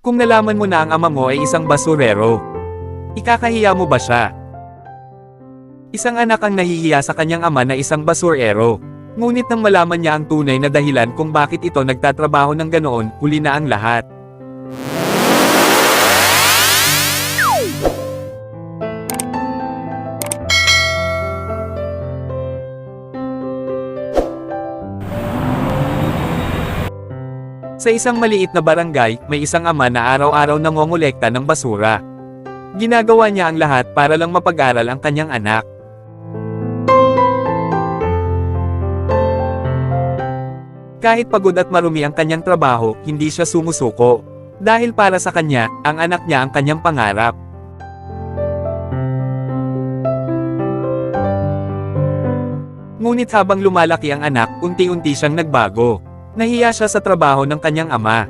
Kung nalaman mo na ang ama mo ay isang basurero, ikakahiya mo ba siya? Isang anak ang nahihiya sa kanyang ama na isang basurero. Ngunit nang malaman niya ang tunay na dahilan kung bakit ito nagtatrabaho ng ganoon, huli na ang lahat. Sa isang maliit na barangay, may isang ama na araw-araw nangongolekta ng basura. Ginagawa niya ang lahat para lang mapag-aral ang kanyang anak. Kahit pagod at marumi ang kanyang trabaho, hindi siya sumusuko. Dahil para sa kanya, ang anak niya ang kanyang pangarap. Ngunit habang lumalaki ang anak, unti-unti siyang nagbago. Nahiya siya sa trabaho ng kanyang ama.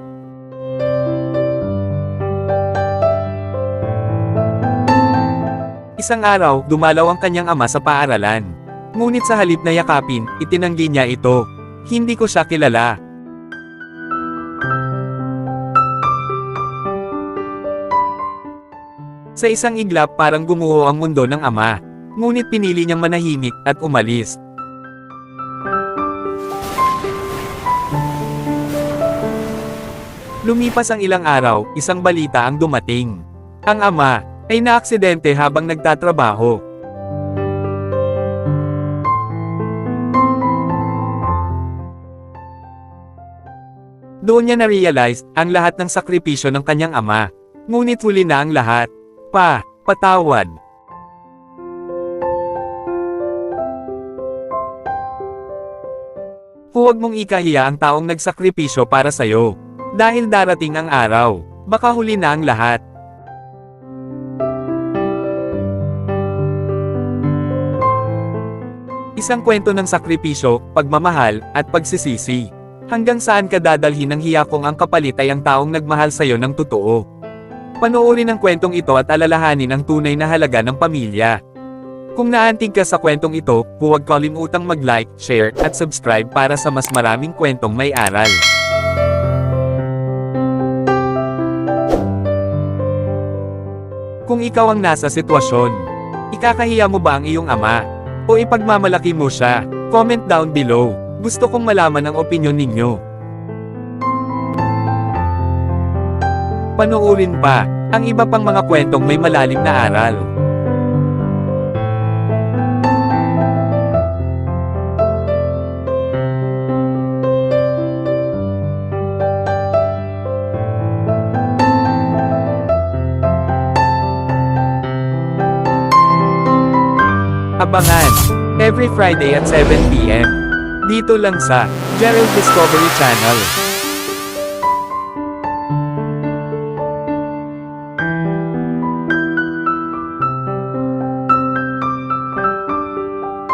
Isang araw, dumalaw ang kanyang ama sa paaralan. Ngunit sa halip na yakapin, itinanggi niya ito. Hindi ko siya kilala. Sa isang iglap parang gumuho ang mundo ng ama. Ngunit pinili niyang manahimik at umalis. Lumipas ang ilang araw, isang balita ang dumating. Ang ama ay naaksidente habang nagtatrabaho. Doon niya na-realize ang lahat ng sakripisyo ng kanyang ama. Ngunit huli na ang lahat. Patawad. Huwag mong ikahiya ang taong nagsakripisyo para sa'yo. Dahil darating ang araw, baka huli na ang lahat. Isang kwento ng sakripisyo, pagmamahal, at pagsisisi. Hanggang saan ka dadalhin ng hiya kung ang kapalit ay ang taong nagmahal sa'yo ng totoo? Panoorin ang kwentong ito at alalahanin ang tunay na halaga ng pamilya. Kung naantig ka sa kwentong ito, huwag kalimutang mag-like, share, at subscribe para sa mas maraming kwentong may aral. Kung ikaw ang nasa sitwasyon, ikakahiya mo ba ang iyong ama? O ipagmamalaki mo siya? Comment down below. Gusto kong malaman ang opinyon ninyo. Panoorin pa ang iba pang mga kwentong may malalim na aral. Abangan, every Friday at 7 p.m. Dito lang sa Gerald Discovery Channel.